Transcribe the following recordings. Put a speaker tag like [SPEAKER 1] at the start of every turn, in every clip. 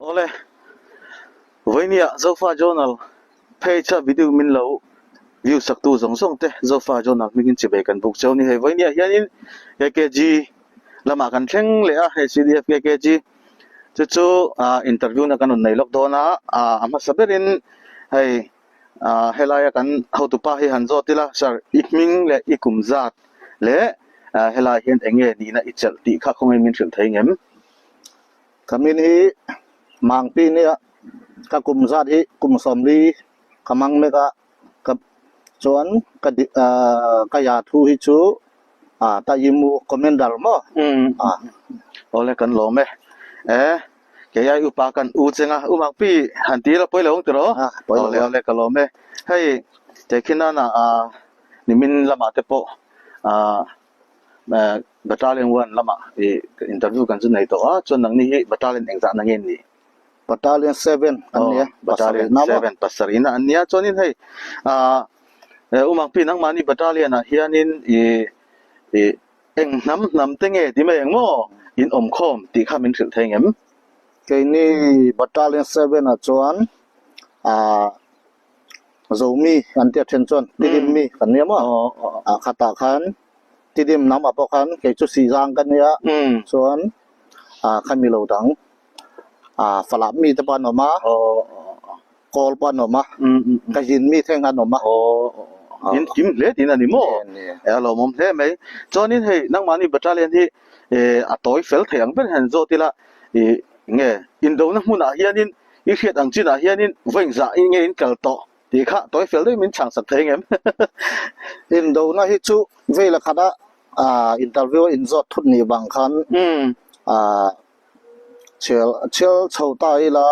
[SPEAKER 1] Ole, vainia zofa journal page video min lo view saktu zong zong te zofa journal mingin chibe kan buk chawni he vainia hianin KKG lama kan thleng le a he CDF KKG chu interview na kan nei lok dona ama saberin hei helaya kan hotupa hi hanzo tila sar ikming le ikumzat le helai hian enge ni na ichal ti kha khongai min thil thai ngem
[SPEAKER 2] kamin hi mangpi ni ka kumzat hi kumsomli kamang meka ka chuan ka ya thu hi chu ta yimu komendal mo
[SPEAKER 1] ole kan lo me ke ya upa kan u chenga umangpi hanti la poilo ong tro ole ka lo me hei te khina na nimin lama te po battalion 1 lama interview kan chu nei to chon nang ni hi battalion engza na ngen ni
[SPEAKER 2] battalion 7 ania
[SPEAKER 1] battalion 7 pasarina ania chonin hei umangpi nang mani battalion a hianin eng nam tenge ti me eng mo in om khom ti kha min thil thengem
[SPEAKER 2] ke ni battalion 7 a chuan zomi antia thenchon tidim mi kan ne mo khata khan tidim nam apo khan ke chu si jang kan ya chuan khami lo dang falap mi te pan oma kol pan oma ka jin mi theng an oma
[SPEAKER 1] in kim le tin ani mo alo mom the mai chonin hei nang mani battalion hi atoi fel theng ben han zo tila nge in do na huna hianin i khiat ang china hianin vengza i nge in kal to ti kha toi fel dei min chang sak theng em
[SPEAKER 2] in do na hi chu vela khada interview in zot thut ni bang khan chel chau tai la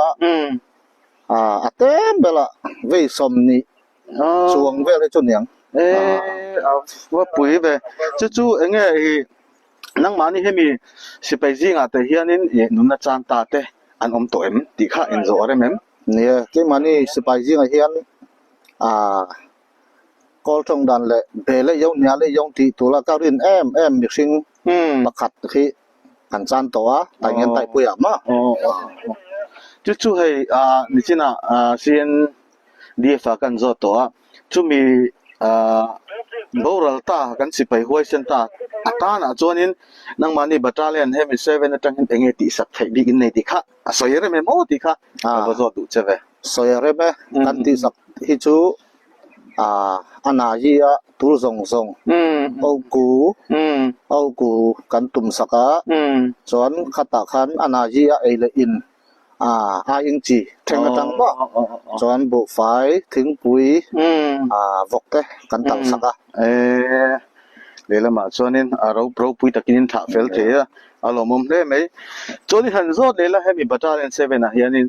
[SPEAKER 2] atem bela ve som ni chuang ve le chun yang
[SPEAKER 1] wa pui ve chu enge nang mani hemi sipai jinga te hianin nun na chan ta te an om to em ti kha en zo rem em
[SPEAKER 2] ne ke mani sipai jinga hian kol trong dan le be le yong nya le yong ti tu la ka rin em mixing pakhat khi kan chan to ta ngen tai pu ya ma
[SPEAKER 1] chu hei ni china cn dfa kan zo to chu mi boral ta kan sipai huai sen ta atana chonin nang mani battalion hemi 7 atang enge ti sak thai bi in nei ti kha soyere me mo ti kha ba zo tu cheve
[SPEAKER 2] soyere me kan ti sak hi chu anajia tur zong zong au ku kan tum saka chuan khata khan anajia eile in ing chi theng tang ba chuan bu fai thing pui vok te kan tang saka
[SPEAKER 1] lela ma chonin aro pro pui takin tha fel the alo mom le mai chonin han zo lela hemi battalion 7 a hianin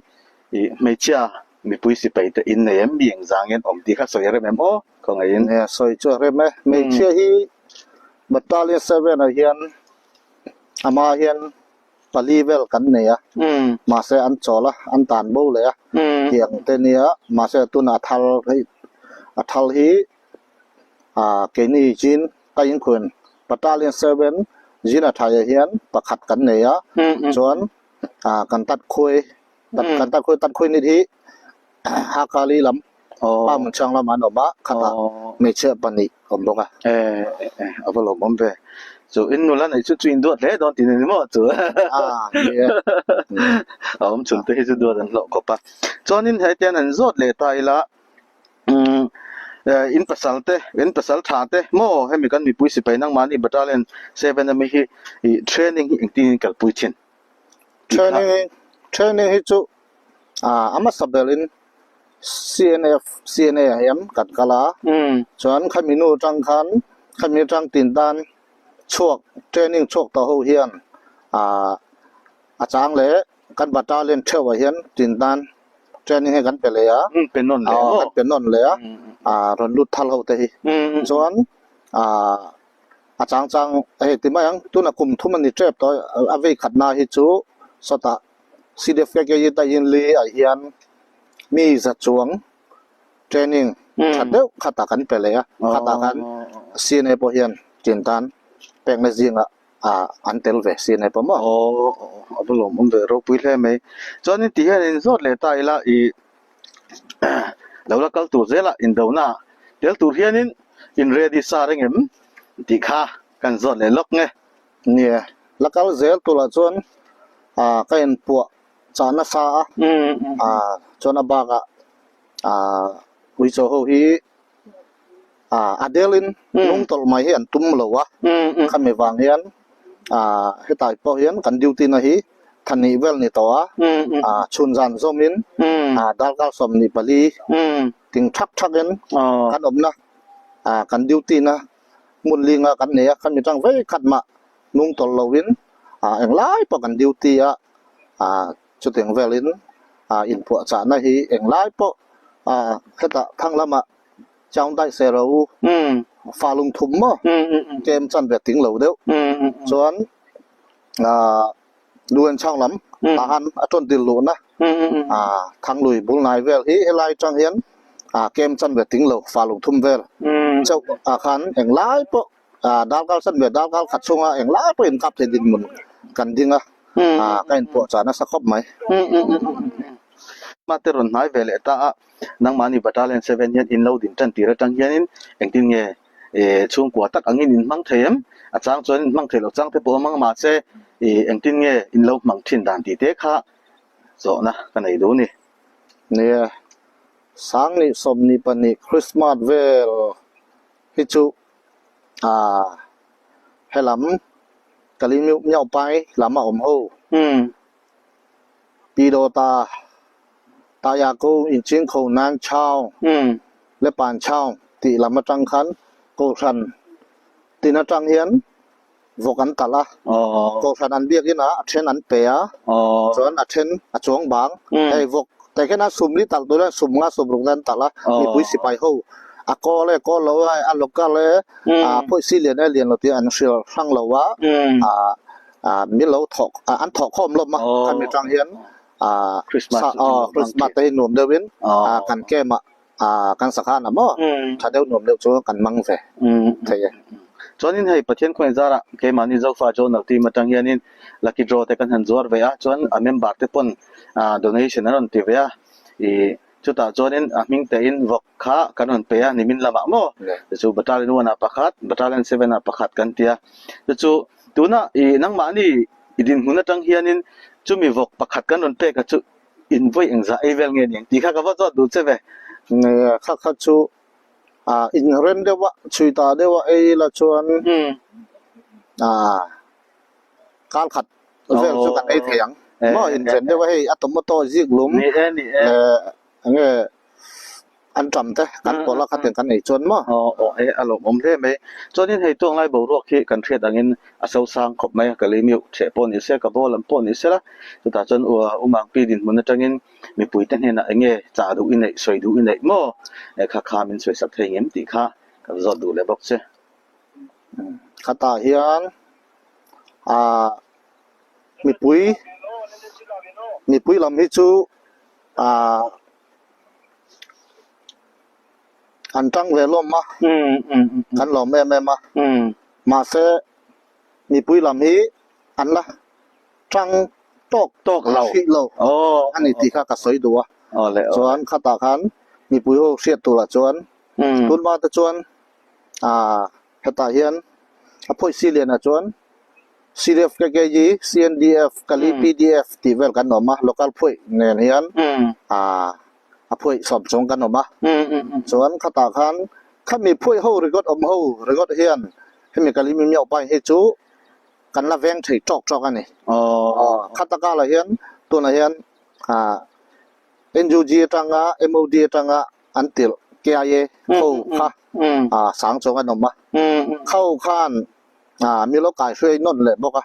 [SPEAKER 1] mai cha mi pui si pai te in nei em bieng zangen om ti kha soyere mem o ko ngai in
[SPEAKER 2] soi chu re me mai chia hi battalion 7 a hian ama hian palivel kan ne ya ma se an chola an tan bo le ya hiang te nia ma se tuna thal hi ke ni jin ka in khun battalion 7 jin a thaya hian pakhat kan ne ya chuan kan tat khoi tat khoi ni hi hakali lam pa mun chang lam an oma khata me che pani om donga
[SPEAKER 1] avalo bombe so in no la nei chu in do le don tin ni mo chu om chun te chu do dan lo ko pa chonin he ten an zot le ta ila in pasal tha te mo hemi kan mi pui si pai nang mani battalion 7 mi hi training hi tin kal pui chin
[SPEAKER 2] training hi chu ama sabelin CNA hem kat kala chuan khaminu tang khan khami tang tin dan chuak training chuak ta ho hian achang le kan battalion thewa hian tin dan training he kan pele ya
[SPEAKER 1] penon le
[SPEAKER 2] kan penon le ya ron lut thal ho te hi chuan achang he timayang tuna kum thuman ni trap to avei khatna hi chu sota CDF ke ye ta yin li a hian mi za chuang training khadeu khata kan pele ya khata kan CNA po hian tin dan pek na jinga an tel ve sin ai pamo
[SPEAKER 1] belum umbe ro pui le mai chuan in ti hian in zot le ta ila I lo la kal tu zela in do na tel tur hian in ready sa rengem ti kha kan zot le lok nge
[SPEAKER 2] nia lakal zel tu la chuan ka in pu chana sa chuan abaga ui cho ho hi adelin nung tol mai hian tum lo wa khan me wang hian hetai po hian kan duty na hi thani vel ni to chun jan zomin dal kal som ni pali ting thak thak en kan om na kan duty na mun linga kan ne kan mi tang ve khat ma nung tol lovin eng lai po kan duty chu teng velin in pu cha na hi eng lai po heta thang lama chang dai se ro fa lung thum mo kem chan ve ting lo deu chuan luen chang lam ta han aton dil lu na thang lui bul nai vel hi helai chang hian kem chan ve ting lo fa lung thum vel chau khan eng lai po dal kal san ve dal kal khat chunga eng lai po in kap the din mun kan dinga kain po cha na sa khop mai
[SPEAKER 1] materon nai vele ta nang mani battalion 7 hian in lo din tan tira tang hian eng tin nge chung kwa tak angin in mang them achang chuan in mang thelo chang te po mang ma che eng tin nge in lo mang thin dan ti te kha zo na kanai do ni
[SPEAKER 2] nia sang ni som ni pan ni Christmas vel hi chu helam kalimiu nyau pai lama om ho pi do ta ya ko in chin kho nang chao le pan chao ti lama tang khan ko san ti na tang hian vokan tala ko san an biak ina then an pe chuan then chong bang ei vok te kena sum li tal do la sum nga sum rung dan tala ni pui sipai ho ko le ko lo ai lokal le phoi si lian ai lian lo ti an shil sang lo wa mi lo thok an thok khom lo ma kan mi tang hian Christmas te nom dewin kan ke ma kan sakha na mo tha deu nom deu chu kan mang ve thei
[SPEAKER 1] chuan in hei pathian khoi zara ke mani zo fa jo nak ti matang hian in lucky draw te kan han zuar ve chuan a member te pon donation an ti ve chuta chuan in ming te in vok kha kan on pe nimin lama mo chu battalion 1 pakhat battalion 7 pakhat kan tia chu tuna nang mani idin huna tang hian in chumi vok pakhat kan on pe ka chu in voi engza evel nge ning ti kha ka wa zo du che ve
[SPEAKER 2] kha chu in ren dewa chui ta dewa la chuan kal khat vel chu kan ei thiang mo in ren dewa hei atom to zik lum
[SPEAKER 1] ni
[SPEAKER 2] nge an tram te kan pola khaten kan ei chon mo
[SPEAKER 1] alo om le me chonin hei tong lai bo ro khi kan thret angin asau sang khop mai ka le miu che pon ni se ka bolam pon ni se la ta chon umang pi din mun tangin mi pui ten hena nge cha du in nei soi du in nei mo kha kha min soi sak thei ngem ti kha ka zot du le bok che
[SPEAKER 2] khata hian mi pui lam hi chu an tang ve lom ma kan lom me ma ma se mi pui lam hi an la tang tok la fi lo an ni ti kha ka soi du
[SPEAKER 1] le
[SPEAKER 2] chuan khata khan mi pui ho siat tu la chuan tun ma ta chuan heta hian a phoi si lian a chuan CDF KKG CNDF kali PDF ti vel kan no ma local phoi nen hian a phoi som chong kan no ma chuan khata khan khami phoi ho regot om ho regot hian hemi kali mi miau pai he chu kan la veng thei tok ani khata ka la hian tu na hian NUG tanga MOD tanga antil KIA ho kha sang chong an no ma khau khan mi lo kai shwe non le boka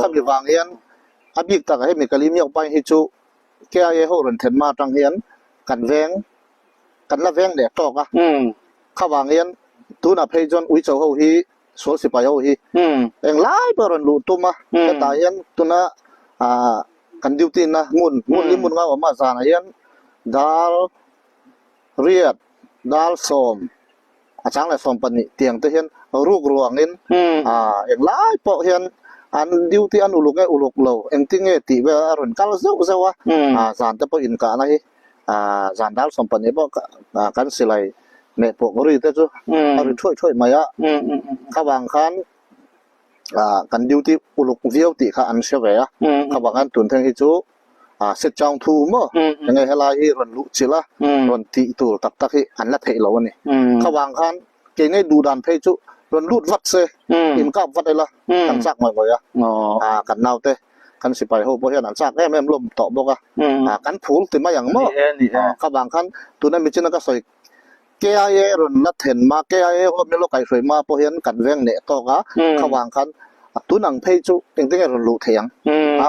[SPEAKER 2] khami wang hian abik ta he mi kali miau pai he chu KIA ho ran then ma tang hian kan la veng de tok khawang hian tu na phei jon ui chau ho hi sol sipai ho hi eng lai baron lu tuma ta hian tuna kan duty na mun limun nga ma za na hian dal riat dal som achang la som pani tiang te hian ruk ruang in eng lai po hian อันดิวที่อันอุลุกโลเอ็งติงติเวอรุนกัลเซวะจานตะปอินกานะฮิจานดาลสมปันเยบกันสิไลเมปกรีเตจูอรุช่วยมายะขบางคันกันดิวที่อุลุกวิวติข้าอันเชเวะขบางคันตุนเทงฮิจูเสจจองทูมยังไงเฮลาฮิรันลุจิละรันติตูตักฮิอันละเทลวันนี้ขบางคันเกงให้ดูดันเพจูรันลุดวัดเซอินกับวัดได้ละกันซักมาบ่อยกันนาวเตกันสิไปโฮบ่เฮ็ดอันซักแม่ลมตอบกกันผูลติมาอย่างขบางคันตัวนั้นมีจินก็สวยแกเอรันละเห็นมาแกเอโฮมีโลกไก่สวยมาพอเห็นกันเวงเนตอกขบางคันตัวนังเพจูเองรันลุเทียง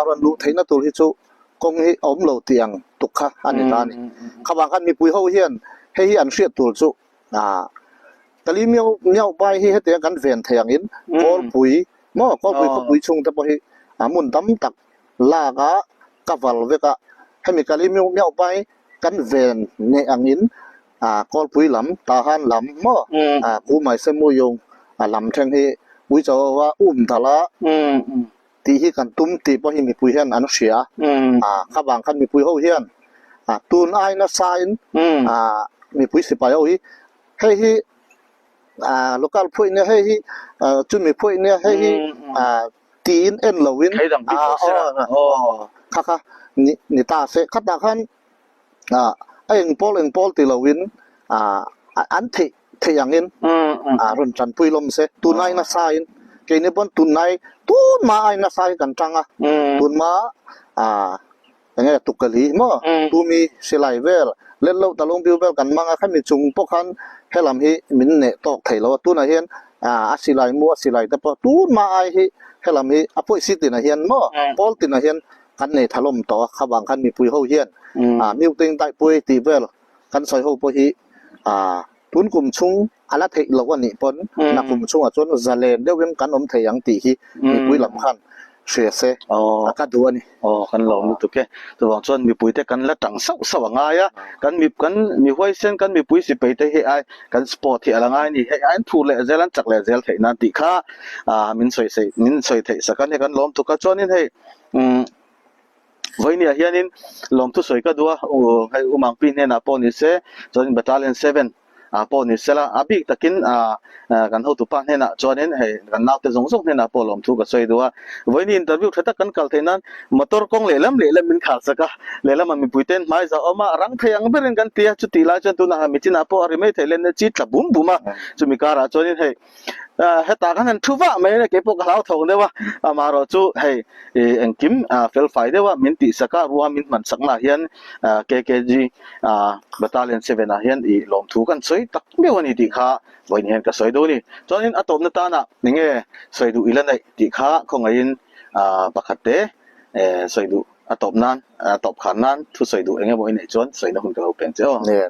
[SPEAKER 2] รันลุเทียนตัวที่จูกงให้อมโลเตียงตุกค่ะอันนี้ตานี่ขบางคันมีปุยเฮาเฮียนให้อันเสียตัวจูตะลีเมียวไปให้เตียงกันเวียนเทียงอินกอลปุยก็ปุยชงแต่พอให้มุนตำตักลากะกะวัลเวกะให้มีกะลีเมียวไปกันเวียนในอังอินกอลปุยลำตาหันลำกูหมายเสมุยงลำแทงให้ปุยจะว่าตะละตีที่กันตุ้มตีพอให้มีปุยเฮียนอันเสียข้าบางคันมีปุยเฮาเฮียนตูนไอนะไซน์มีปุยสิไปเอาให้local พุยเนี่ยให้จุนมีพุยเนี่ยให้ตีนเอ็นลวินค่ะนี่ตาเสขัดตาขันเอ็งปอลตีลวินอันที่อย่างนี้รุนจันปุยลมเสตูนไอนะไซน์เกนี่บนตุนไนตูนมาไอนะไซกันจังตุนมาอย่างเงี้ยตุกกะลีตูมีสิไลเวลเล่นเราตะลงบิวเบลกันมังคันมีจุงพวกคันให้ลำให้มินเนตอกไทยเราตูนเฮียนสิไลมัวสิไลแต่พอตูนมาไอให้ลำให้อภัยสิตินะเฮียนปอลตินะเฮียนกันเนถล่มต่อขบางคันมีปุยเฮาเฮียนมิวติงไตปุยตีเวลกันซอยเฮาปุยทุนกลุ่มชุงอาละเทเราวันนี้ปนนักกลุ่มชุงจนจะเลนเดี๋ยวเว้นกันอมเทียงตีฮีมีปุยลำคันเสียเสก็ดูนี่
[SPEAKER 1] กันลองดูตุกแกตัวส่วนมีปุ๋ยแต่กันละจังสว่างง่ายกันมีห้วยเส้นกันมีปุ๋ยสิไปแต่ให้กันสปอร์ตที่อะไรง่ายนี่ให้ถูเลยเจลันจักเลยเจลเทนันติค่ามินสวยเทสักกันให้กันล้อมตุกก็จวนนี่ให้วันนี้เฮียนินล้อมทุสวยก็ดูให้อุมังปีเนี่ยนะปอนิเซจนบัตรเลียน7ปอนิเซละบิกตะกินกันเขาตุปานเนี่ยนะจวนนี้ให้กันนับแต่สงเนี่ยนะปอล้อมทุกก็สวยดูวันนี้อินเตอร์วิวถ้ากันกัลเทนันมอเตอร์กงเล่มมินขาดสักเล่มมันมีปุยเต้นไม่จะเอามารังเทียงเบรินกันเตียจุดตีลาจนตัวน่ะมิจินาปออาริเมทเล่นจิตละบุ้มจุมีการจวนนี้ให้เหตุการณ์นั้นทุบไม่เนี่ยเก็บพวกเราทงเดียวว่ามารอจูให้เอ็งคิมเฟลไฟเดียวว่ามินติสักการัวมินมันสักนาเฮียนKKGบัตรเลียน7นาเฮียนอีลมทุกันสวยตักไม่วันนี้ติขาวันนี้เห็นก็สวยดูนี่จนนี้อัตบนตานะนี่ไงสวยดูอีแล้วในติขาคงไอ้ปกติสวยดูอัตบนั้นอัตบขันนั้นทุสวยดูเองวันนี้จนสวยนะคุณก็เอาเป็นเจ้า
[SPEAKER 2] เนี่ย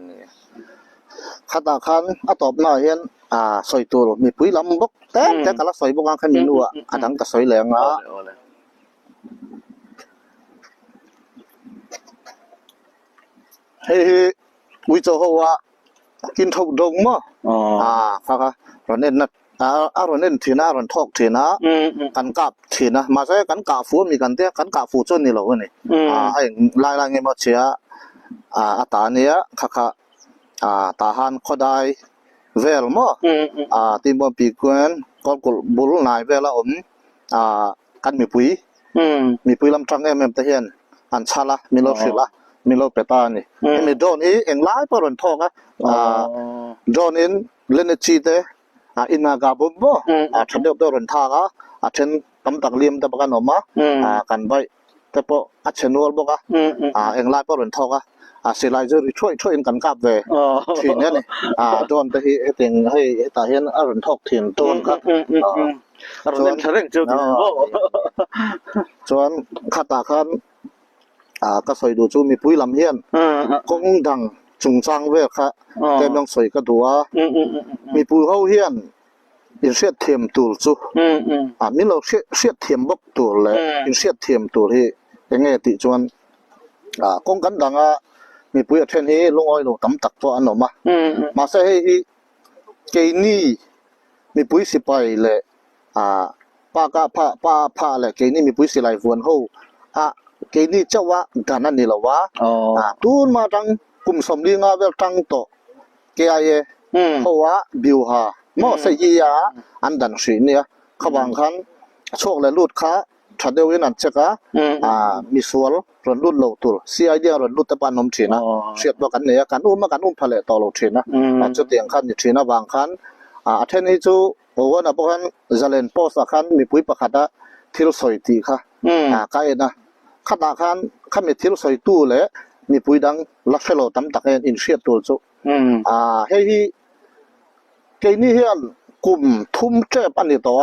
[SPEAKER 2] ขัดขันอัตบน่าเฮียนสวยตัวมีปุ๋ยลำบกแต่กะละสวยบางคันมีนัวทั้งก็สวยแรงเฮ้วิจารณ์ว่ากินทุกดงมั้งค่ะเราเน้นนะเราเน้นทีน่าเราทอกทีน่ากันกับทีน่ามาใช้กันกับฟูมีกันเตี้ยกันกับฟูจนนี่เราเนี่ยไอ้ลายเงี้ยมาเชียตาเนี้ยค่ะตาหันก็ได้เวลมั้งทีมบอลปีกวนก็บุลนายเวลกันมีปุยลำจังเอ็มเทียนอันชาละมีรถสิละมีโลเปตานี่มีโดนเองไล่ปรนทอกโดนเองเล่นจีเตอินากาบุบฉันเดียวตัวรนทากฉันตำตักเลียมแต่ประกันออกมากันไปแต่พอฉันวัวบอกเองไล่ปรนทอกสิไลจะช่วยกันกับเวทีนี้นี่โดนแต่ให้เต็งให้ตาเห็นรนทอกถิ่นโดนครับ
[SPEAKER 1] ส่วน
[SPEAKER 2] ส่วนขัดตาคันก็สวยดูจูมีปุ้ยลำเฮียนกงดังจุงจางเวกค่ะแต่ยังสวยก็ดูมีปุ้ยเฮาเฮียนอินเสียเทียมตูจูมีเราเสียเทียมบกตูเลยอินเสียเทียมตูที่ยังไงติจวนกงกันดังมีปุ้ยเทนให้ลงอ้อยลงตำตักตัวอันหนมาใส่ให้เกนี่มีปุ้ยสิไปเลย ปากะพะเลยเกนี่มีปุ้ยสิไลฟวนโฮเกนี่เจ้าวะกันนั่นนี่ละวะตูนมาจังกุมสมลีงาเวลจังโตเกยเพราะว่าบิวฮาหม้อเสียอันดันสีเนี่ยขบางคันโชคและลูดค้าถ้าเดียวนั้นเจ้ามีส่วนรถรุ่นโลตุลซีไอเดียรถรุ่นตะปานนมเชนะเสียดว่ากันเนี่ยกันอุ้มผลิตต่อโลเชนะจุดเดียงคันอยู่เชนะบางคันเทนนี้จูโอ้วันนั้นพวกคันจะเล่นโพสคันมีปุ๋ยประคัดที่เราสอยตีค่ะใครนะขัดคันขันมีที่เราสอยตู้เลยมีปุ๋ยดังลักษณะตั้มตะเกียนอินเชียตัวจูเฮ้ยเกนี่เฮียนกลุ่มทุ่มเจ็บอันนี้ตัว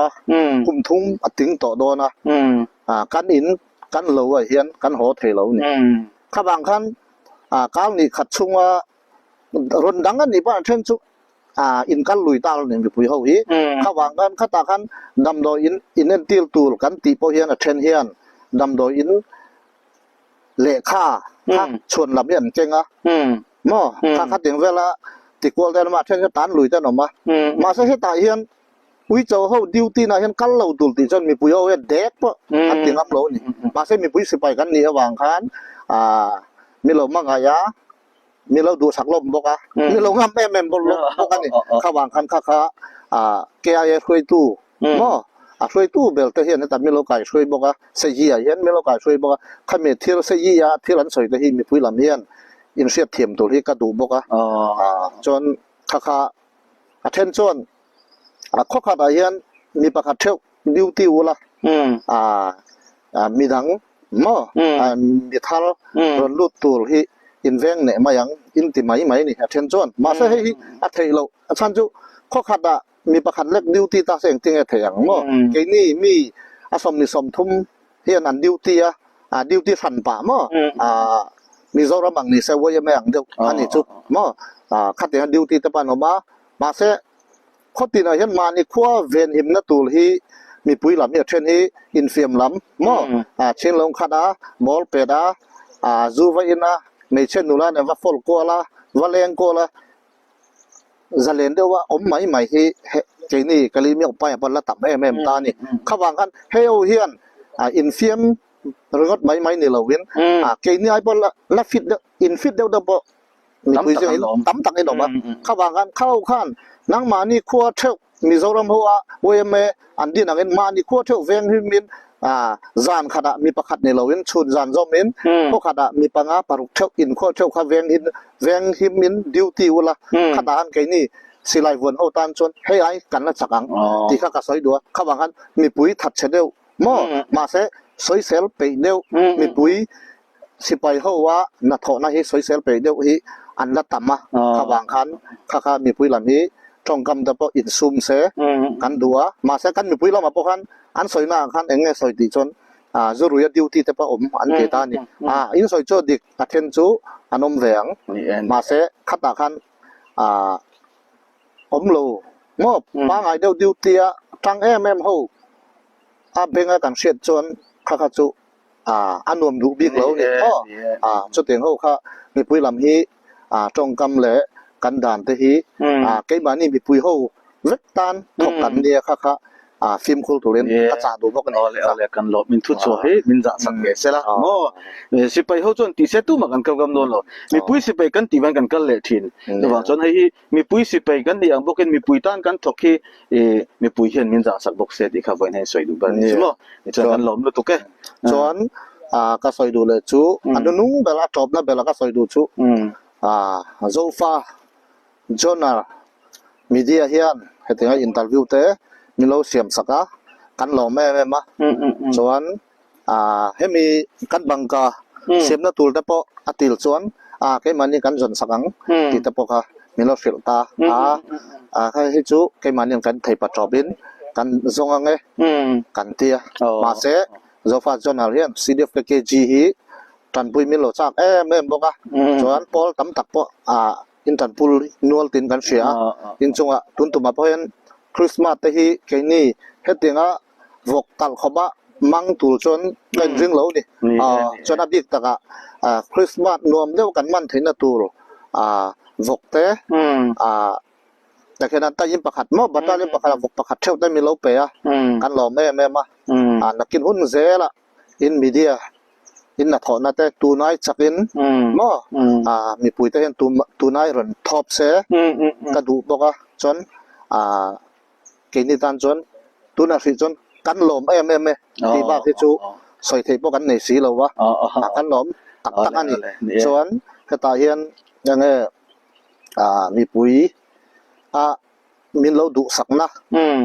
[SPEAKER 2] กลุ่มทุ่มติ้งต่อโดนนะกันอินกันเหลวเฮียนกันหัวเทเหลวนี่ข้าบางคันการนี่ขัดชุ่งว่ารนดังกันนี่ป่ะเช่นจุอินกันลุยตาเนี่ยมีปุ๋ยเขาฮีข้าบางคันข้าตาคันดำโดยอินเนติลตูลกันตีโปเฮียนเทนเฮียนดำโดยอินเล่ข้าชวนลำเลียนเจงมั่วข้าขัดอย่างเวลาติกวลแต่มาเช่นก็ตันลุยแต่หนอมาเสียตาเฮียนอุ้ยเจ้าเขาดิวตีนะเฮียนกันเราตุลตีจนมีปุ๋ยเอาเวเด็กปะอันติงอับเรานี่มาเสียมีปุ๋ยสิไปกันนี่ระหว่างคันมีเรามังอายามีเราดูสักลมบอกมีเรางามแม่บอกลบอกกันนี่ข้าวางคันข้าเกียร์ช่วยตู้มั่วช่วยตู้เบลแต่เฮียนแต่มีเราไก่ช่วยบอกเสียเฮียนมีเราไก่ช่วยบอกข้ามีที่เราเสียที่หลังสวยแต่ที่มีปุ๋ยลำเฮียนอินเสียเทียมตัวที่กระดูบอกจนข้าเทนจนข้อขาดเฮียนมีประคัดเที่ยวดิวติวละมีดังมั่วมีทาร์รถลุดตัวที่อินเวงเนี่ยมาอย่างอินติไหมนี่เทนจนมาเสียให้อัฐิเราฉันจูข้อขาดมีประคัดเล็กดิวตีตาเสียงติงเถียงมั่วเกนี่มีสมนิสมทุ่มเฮียนอันดิวตีดิวตีสันป่ามั่วมีโซราบังนี่เซวยังไม่อย่างเดียวอันนี้จุดมั่วขัดอย่างดิวตีตะปานออกมาเสียข้อตีน่ะเห็นมานี่ขั้วเวนหิมนัตูลที่มีปุ๋ยลำเนี่ยเช่นที่อินเฟียมลำมั่วเช่นลงขัดบอลเปดจูไวอินะไม่เช่นนู่นละเนี่ยว่าฟอลโกละว่าเลงโกละจะเล่นเดียวว่าอมไหมที่เจนี่กะลีมีออกไปบอลละตับแม่ตานี่ข้าวางกันเฮลเฮียนอินเฟียมรถไหมนี่เราเว้นเกนี่ไอ้บอลละฟิตอินฟิตเดียวเดียวบ่มีปุ๋ยจะเห็นตั้มตักไอ้ดอกว่าข้าวางกันเข้าขั้นนังมานี่ขั้วเท่ามีโซรมหัวเวเมอันดีนังเงินมานี่ขั้วเท่าเวงหิมินจานขดามีประคัดในเราเว้นชุดจานจอมินพวกขดามีปังอาปรุกเท่าอินขั้วเท่าข้าเวงหิมินดิวติวละขดาอันแค่นี้สิไลวนเอาตานชนให้ไอ้กันละสักอังที่ข้ากระสอยดัวข้าวางกันมีปุ๋ยถัดเฉดียวมาเสสวยเซลไปเดียวมีปุ๋ยสิไปเขาว่านัทน่าให้สวยเซลไปเดียวที่อันละต่ำมาข้าวางคันข้ามีปุ๋ยลำนี้จงกำดับอินซูมเสกันดัวมาเสกันมีปุ๋ยเรามาพวกคันอันสวยมากคันเองไงสวยดีจนจะรู้ยดิวที่แต่ปะอันเกตานี่อินสวยโจดิกเทนจูอันอมแหวงมาเสขัดตาคันโลมอบปังไอเดียวดิวเตียจังแม่หูเบงกันเสียจนข้าจูอันนวมดูบิ๊กแล้วเนี่ยจุดเด่นเขาค่ะมีปุ๋ยลำฮีจงกำเละกันด่านเตฮีเกี่ยมานี่มีปุ๋ยเขาเวกตันทบกันเนี่ยค่ะฟิล์มคูลตัวเล่นกระจาดูบอกกัน
[SPEAKER 1] เอาเลยกันหลบมินทุดชัวเฮ้มินจะสังเกตเสร็จละโม่สิไปเขาจนตีเสตุมากันกำโดนหรอมีปุ๋ยสิไปกันตีมันกันกันเละทินระหว่างจนให้มีปุ๋ยสิไปกันที่อย่างบอกกันมีปุ๋ยต้านกันทอกที่มีปุ๋ยเห็นมินจะสักบอกเสร็จอีกครับวันนี้สวยดูบ้างนี่ใช่ไหมจนกันหลบแล้วตุ๊ก
[SPEAKER 2] จนก็สวยดูเลยจูอันนู้นเวลาจบนะเวลาก็สวยดูจูโซฟาจนมีเดียเฮียนให้ถึงอินเตอร์วิวเต้มีเราเสียมสักกันหล่อแม่มาส่วนให้มีกันบังกาเสียมนัตูลแต่พออติลส่วนแค่มันนี่กันจนสักที่แต่พอค่ะมีเราเสียตาให้จูแค่มันนี่กันไทยปัจจุบันกันทรงไงกันเตียมาเสโซฟาจนอะไรซีดีเอฟเคจีฮีตันปุยมีเราจากแม่บอกส่วนพอตั้มตักพออินตันปุลนัวตินกันเสียอินจงตุนตุมาพอเห็นคริสต์มาสแต่ที่แค่นี้เฮ็ดยังวกตัลขบะมังตูจนเป็นเรื่องเหล่านี้จนอดีตตะคริสต์มาสรวมเดียวกันมันถึงตูวกเต แต่แค่นั้นตายิมประคัดมอบัตตาลิมประคัดบุกประคัดเท่าได้มีโลเปียกันหล่อแม่มานักกินหุ้นเซละอินมีเดียอินนักถอนาแต่ตูนายจักอินมอมีปุ๋ยแต่เห็นตูนายรันท็อปเซกระดูบอกว่าจนกินนิทานจนตูนาฟิจนกันหล่อแม่ที่บ้าที่จูสอยเทปกันในสีเราวะกันหล่อตักอันนี้ส่วนถ้าตาเห็นยังไงมีปุ๋ยมีเราดูสักนะ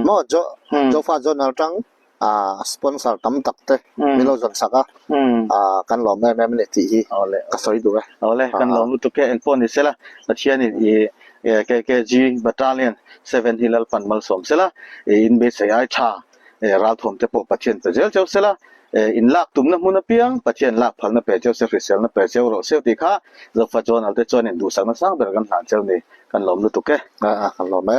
[SPEAKER 2] มอจะฟ้าจนเอาจังสปอนเซอร์ตั้มตักเตมีเราจนสักกันหล่อแม่ไม่ได้ที่ก็สวยดูเลย
[SPEAKER 1] เอาเลยกันหล่อรู้ตัวแกเอ็นปอนนี่เสร็จละมาเชียร์นี่แกจีบัตตาเลียน7 hilal pan mal som เสร็จละอินเบสไอชาราทมจะปกปัจเจียนไปเจ้าเสร็จละอินลักตุ่มน้ำมันเปียงปัจเจียนลักพันน้ำเปรี้ยวเซฟริเซลน้ำเปรี้ยวโรเซลติค่ะจะฟ้าจนเอาแต่จนเห็นดูสักนักสร้างเป็นกันหลานเจ้านี่กันหล่อรู้ตัวแก
[SPEAKER 2] กันหล่อไหม